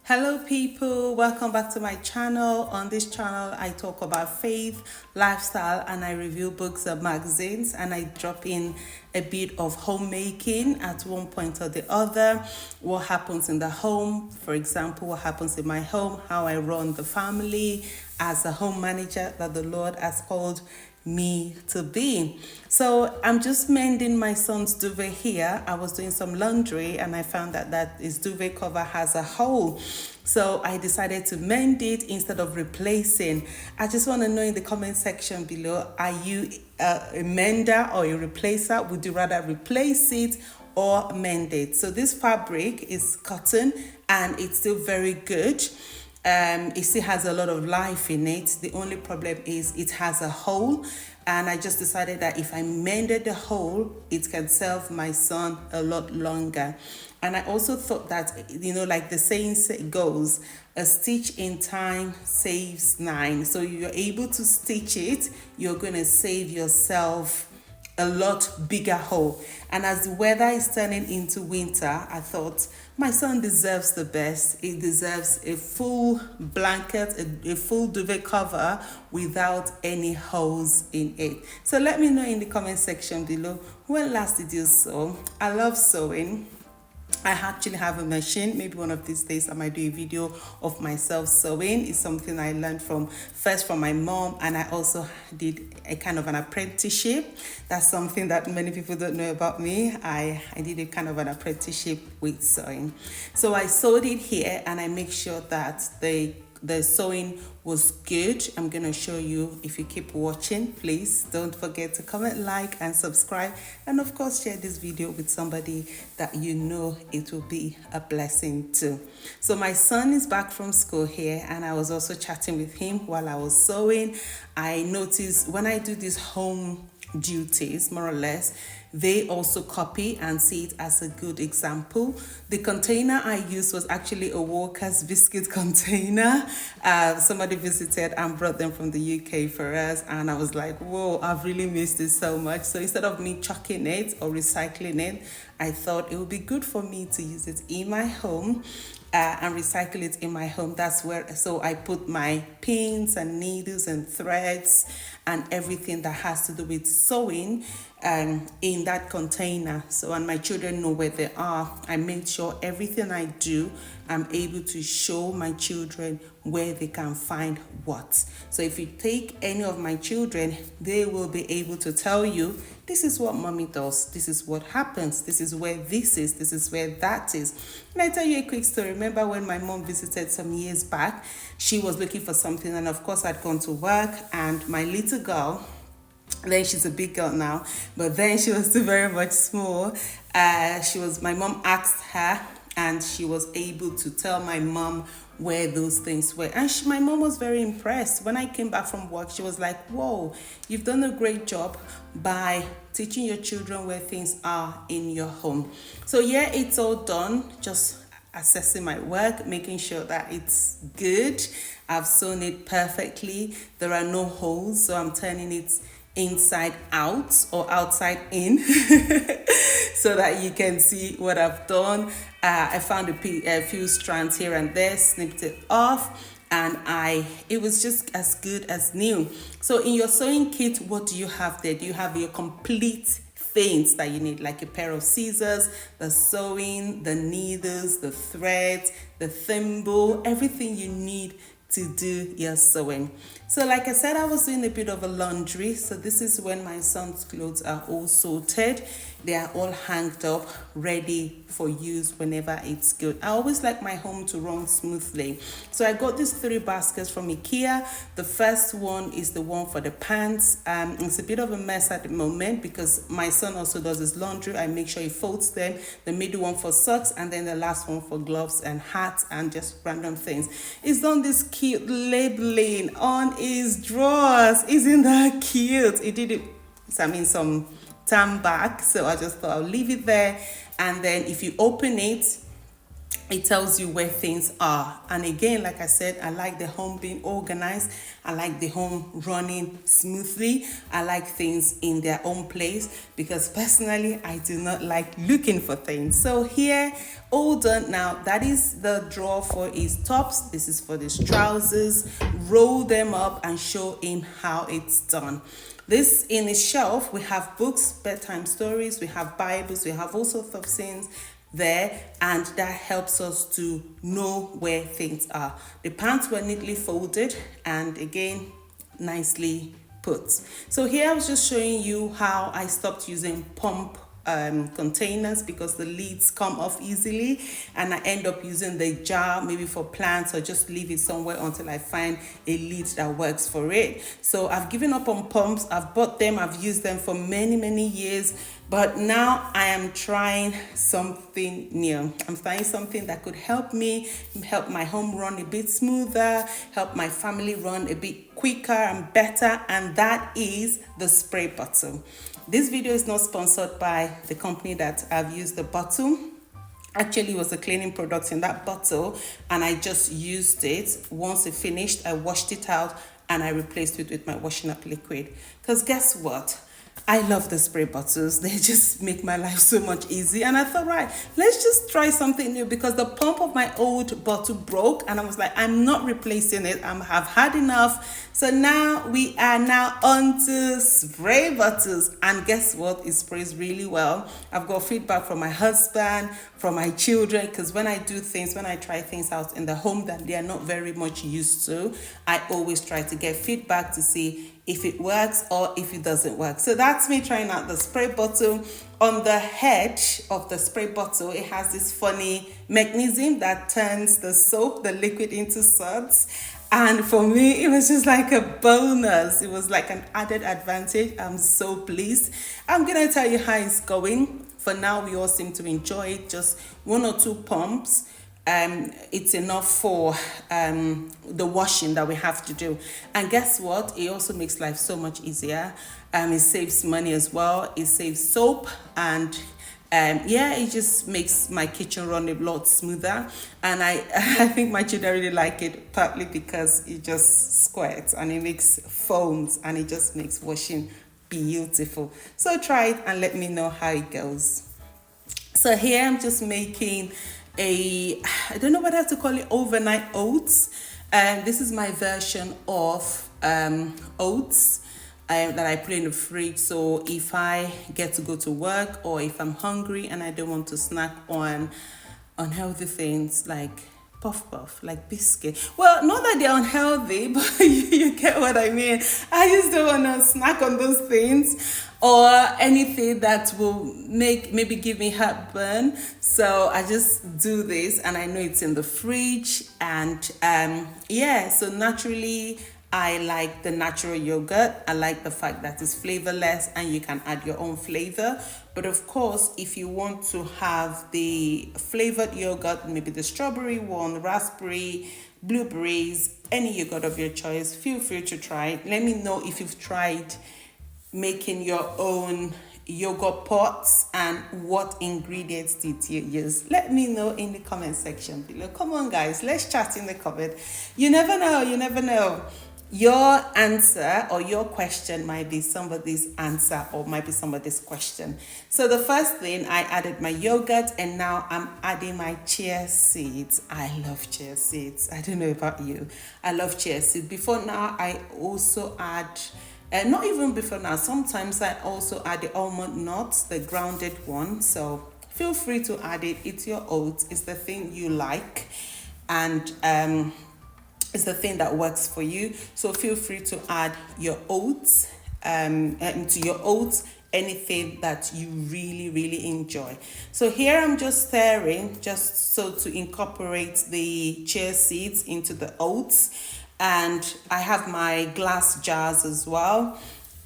Hello people, welcome back to my channel. On this channel I talk about faith, lifestyle, and I review books and magazines, and I drop in a bit of homemaking at one point or the other, what happens in the home, for example, what happens in my home, how I run the family as a home manager that the Lord has called me to be. So I'm just mending my son's duvet here. I was doing some laundry and I found that his duvet cover has a hole. So I decided to mend it instead of replacing. I just want to know in the comment section below, are you a mender or a replacer? Would you rather replace it or mend it? So this fabric is cotton and it's still very good. It still has a lot of life in it. The only problem is it has a hole, and I just decided that if I mended the hole, it can serve my son a lot longer. And I also thought that, like the saying goes, a stitch in time saves nine. So you're able to stitch it, you're going to save yourself a lot bigger hole. And as the weather is turning into winter, I thought my son deserves the best. He deserves a full blanket, a full duvet cover without any holes in it. So let me know in the comment section below, when last did you sew? I love sewing. I actually have a machine. Maybe one of these days I might do a video of myself sewing. It's something I learned from my mom, and I also did a kind of an apprenticeship. That's something that many people don't know about me. I did a kind of an apprenticeship with sewing. So I sewed it here, and I make sure that the sewing was good. I'm gonna show you. If you keep watching, please don't forget to comment, like, and subscribe, and of course share this video with somebody that you know it will be a blessing to. So my son is back from school here, and I was also chatting with him while I was sewing. I noticed when I do these home duties, more or less, they also copy and see it as a good example. The container I used was actually a Walker's biscuit container. Somebody visited and brought them from the UK for us, and I was like, whoa, I've really missed it so much. So instead of me chucking it or recycling it, I thought it would be good for me to use it in my home and recycle it in my home. That's where, so I put my pins and needles and threads and everything that has to do with sewing in that container. So, and my children know where they are. I made sure everything I do, I'm able to show my children where they can find what. So if you take any of my children, they will be able to tell you, this is what mommy does, this is what happens, this is where this is where that is. And I tell you a quick story. Remember when my mom visited some years back, she was looking for something, and of course I'd gone to work, and my little girl, then she's a big girl now, but then she was still very much small. My mom asked her, and she was able to tell my mom where those things were. And my mom was very impressed. When I came back from work, she was like, whoa, you've done a great job by teaching your children where things are in your home. So yeah, it's all done. Just assessing my work, making sure that it's good. I've sewn it perfectly. There are no holes, so I'm turning it inside out or outside in so that you can see what I've done. I found a few strands here and there, snipped it off, and it was just as good as new. So in your sewing kit, what do you have there? Do you have your complete things that you need, like a pair of scissors, the sewing, the needles, the threads, the thimble, everything you need to do your sewing? So like I said, I was doing a bit of a laundry. So this is when my son's clothes are all sorted. They are all hanged up, ready for use whenever it's good. I always like my home to run smoothly. So I got these 3 baskets from IKEA. The first one is the one for the pants. It's a bit of a mess at the moment because my son also does his laundry. I make sure he folds them. The middle one for socks, and then the last one for gloves and hats and just random things. He's done this cute labeling on his drawers. Isn't that cute? He did it, some time back, so I just thought I'll leave it there. And then if you open it, it tells you where things are. And again, like I said, I like the home being organized. I like the home running smoothly. I like things in their own place because personally I do not like looking for things. So here, all done. Now that is the drawer for his tops. This is for his trousers. Roll them up and show him how it's done. This in his shelf, we have books, bedtime stories, we have Bibles, we have all sorts of things there, and that helps us to know where things are. The pants were neatly folded and again nicely put. So here I was just showing you how I stopped using pump containers because the lids come off easily, and I end up using the jar maybe for plants or just leave it somewhere until I find a lid that works for it. So I've given up on pumps. I've bought them, I've used them for many years, but now I am trying something new. I'm trying something that could help me, help my home run a bit smoother, help my family run a bit quicker and better, and that is the spray bottle. This video is not sponsored by the company that I've used the bottle. Actually, it was a cleaning product in that bottle, and I just used it. Once it finished, I washed it out and I replaced it with my washing up liquid. Because guess what? I love the spray bottles. They just make my life so much easy. And I thought, right, let's just try something new because the pump of my old bottle broke and I was like, I'm not replacing it. I've had enough. So now we are now on to spray bottles. And guess what? It sprays really well. I've got feedback from my husband, from my children, because when I do things, when I try things out in the home that they are not very much used to, I always try to get feedback to see if it works or if it doesn't work. So that's me trying out the spray bottle. On the head of the spray bottle, it has this funny mechanism that turns the soap, the liquid, into suds. And for me, it was just like a bonus. It was like an added advantage. I'm so pleased. I'm going to tell you how it's going. For now, we all seem to enjoy it. Just 1 or 2 pumps. It's enough for the washing that we have to do. And guess what? It also makes life so much easier. It saves money as well. It saves soap, and it just makes my kitchen run a lot smoother. And I think my children really like it, partly because it just squirts and it makes foams and it just makes washing beautiful. So try it and let me know how it goes. So here I'm just making I don't know what I have to call it, overnight oats. This is my version of oats that I put in the fridge. So if I get to go to work or if I'm hungry and I don't want to snack on unhealthy things like puff, like biscuit. Well, not that they're unhealthy, but you get what I mean. I just don't want to snack on those things or anything that will maybe give me heartburn. So I just do this and I know it's in the fridge. And so naturally I like the natural yogurt. I like the fact that it's flavorless and you can add your own flavor. But of course, if you want to have the flavored yogurt, maybe the strawberry one, raspberry, blueberries, any yogurt of your choice, feel free to try it. Let me know if you've tried making your own yogurt pots and what ingredients did you use. Let me know in the comment section below. Come on guys, let's chat in the comment. You never know. Your answer or your question might be somebody's answer or might be somebody's question. So the first thing, I added my yogurt and now I'm adding my chia seeds. I love chia seeds. I don't know about you. I love chia seeds. Before now, I also add, not even before now, sometimes I also add the almond nuts, the grounded one. So feel free to add it. It's your oats. It's the thing you like. And it's the thing that works for you. So feel free to add your oats into your oats, anything that you really enjoy. So here I'm just stirring just so to incorporate the chia seeds into the oats. And I have my glass jars as well.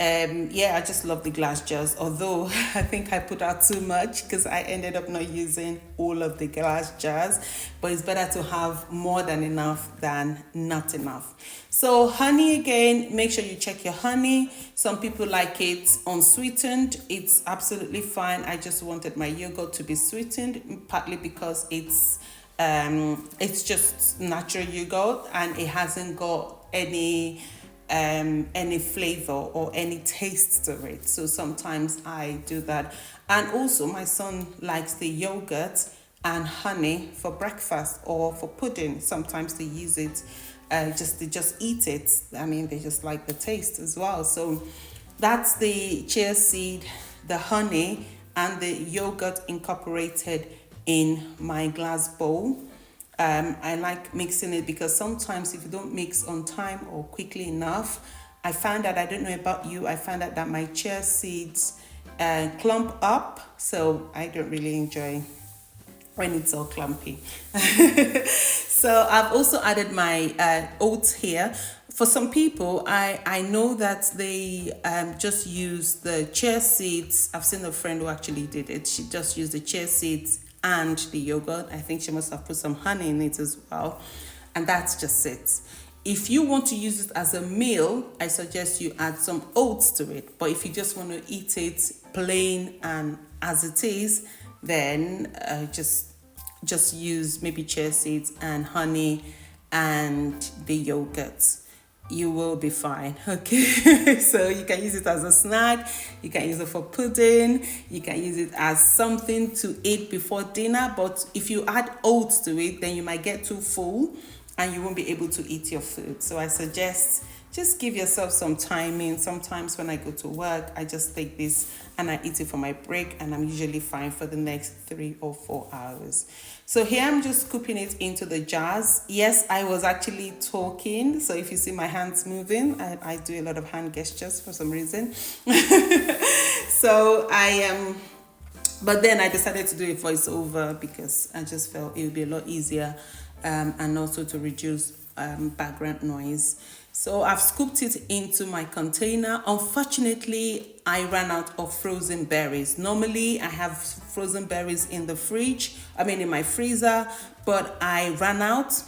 I just love the glass jars, although I think I put out too much because I ended up not using all of the glass jars, but it's better to have more than enough than not enough. So honey, again, make sure you check your honey. Some people like it unsweetened. It's absolutely fine. I just wanted my yogurt to be sweetened, partly because it's It's just natural yogurt and it hasn't got any flavor or any taste to it. So sometimes I do that. And also my son likes the yogurt and honey for breakfast or for pudding. Sometimes they use it, they just eat it. I mean, they just like the taste as well. So that's the chia seed, the honey, and the yogurt incorporated in my glass bowl. I like mixing it because sometimes if you don't mix on time or quickly enough, I find that, I don't know about you, I find that my chia seeds clump up. So I don't really enjoy when it's all clumpy. So I've also added my oats here. For some people, I know that they just use the chia seeds. I've seen a friend who actually did it. She just used the chia seeds and the yogurt. I think she must have put some honey in it as well. And that's just it. If you want to use it as a meal, I suggest you add some oats to it. But if you just want to eat it plain and as it is, then just use maybe chia seeds and honey and the yogurt. You will be fine, okay? So you can use it as a snack, you can use it for pudding, you can use it as something to eat before dinner. But if you add oats to it, then you might get too full and you won't be able to eat your food. So I suggest just give yourself some timing. Sometimes when I go to work, I just take this and I eat it for my break, and I'm usually fine for the next 3 or 4 hours. So here I'm just scooping it into the jars. Yes, I was actually talking. So if you see my hands moving, I do a lot of hand gestures for some reason. So but then I decided to do a voiceover because I just felt it would be a lot easier and also to reduce background noise. So I've scooped it into my container. Unfortunately, I ran out of frozen berries. Normally, I have frozen berries in the fridge, in my freezer, but I ran out.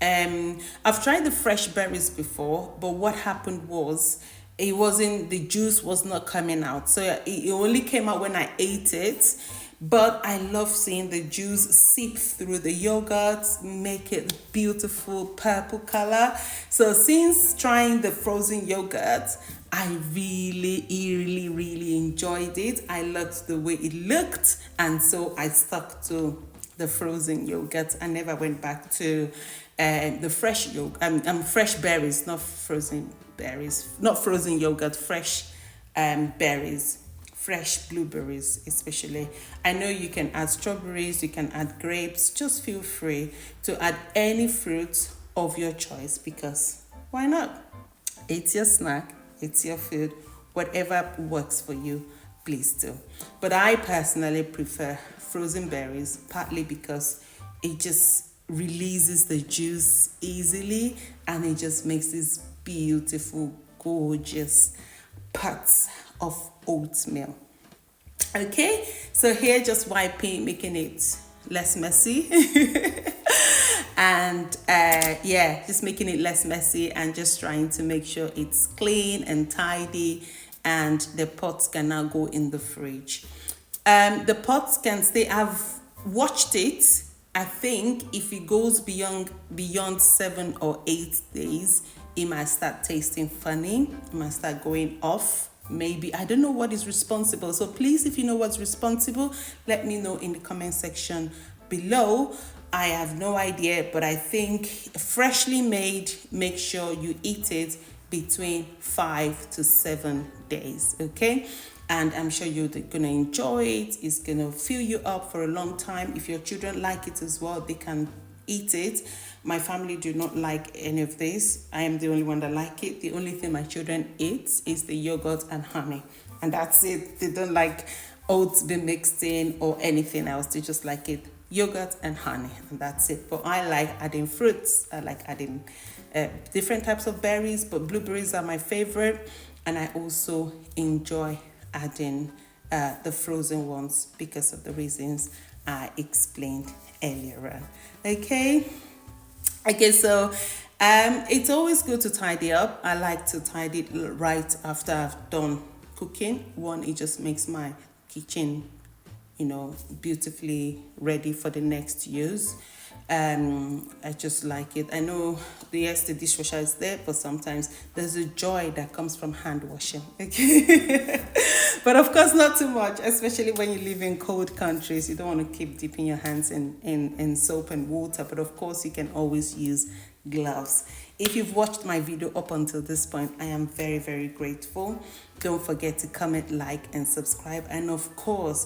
I've tried the fresh berries before, but what happened was the juice was not coming out. So it only came out when I ate it. But I love seeing the juice seep through the yogurt, make it beautiful purple color. So since trying the frozen yogurt, I really enjoyed it. I loved the way it looked, and so I stuck to the frozen yogurt. I never went back to the fresh yogurt. Fresh berries, not frozen berries, not frozen yogurt, fresh berries. Fresh blueberries especially. I know you can add strawberries, you can add grapes. Just feel free to add any fruit of your choice, because why not? It's your snack, it's your food. Whatever works for you, please do. But I personally prefer frozen berries, partly because it just releases the juice easily and it just makes this beautiful, gorgeous pots of oatmeal. Okay, so here just wiping, making it less messy. And just making it less messy and just trying to make sure it's clean and tidy, and the pots can now go in the fridge. The pots can stay. I've watched it. I think if it goes beyond 7 or 8 days, it might start tasting funny. It might start going off. Maybe, I don't know what is responsible. So please, if you know what's responsible, let me know in the comment section below. I have no idea, but I think freshly made, make sure you eat it between 5 to 7 days, okay? And I'm sure you're gonna enjoy it. It's gonna fill you up for a long time. If your children like it as well, they can eat it. My family do not like any of this. I am the only one that like it. The only thing my children eat is the yogurt and honey, and that's it. They don't like oats being mixed in or anything else. They just like it, yogurt and honey, and that's it. But I like adding fruits. I like adding different types of berries, but blueberries are my favorite, and I also enjoy adding the frozen ones because of the reasons I explained earlier on. Okay, so it's always good to tidy up. I like to tidy it right after I've done cooking. One, it just makes my kitchen, beautifully ready for the next use. I just like it. I know, yes, the dishwasher is there, but sometimes there's a joy that comes from hand washing. Okay. But of course, not too much, especially when you live in cold countries. You don't want to keep dipping your hands in soap and water. But of course, you can always use gloves. If you've watched my video up until this point, I am very, very grateful. Don't forget to comment, like, and subscribe. And of course,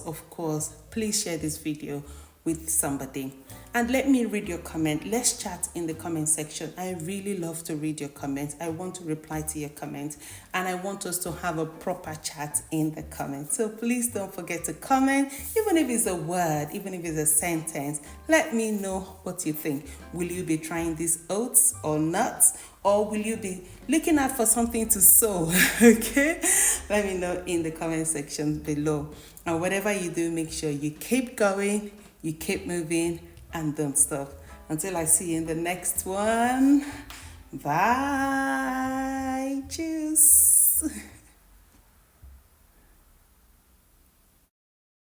please share this video with somebody. And let me read your comment. Let's chat in the comment section. I really love to read your comments. I want to reply to your comments. And I want us to have a proper chat in the comments. So please don't forget to comment. Even if it's a word, even if it's a sentence, let me know what you think. Will you be trying these oats or nuts? Or will you be looking out for something to sow? Okay? Let me know in the comment section below. And whatever you do, make sure you keep going, you keep moving, and don't stop. Until I see you in the next one. Bye. Cheers.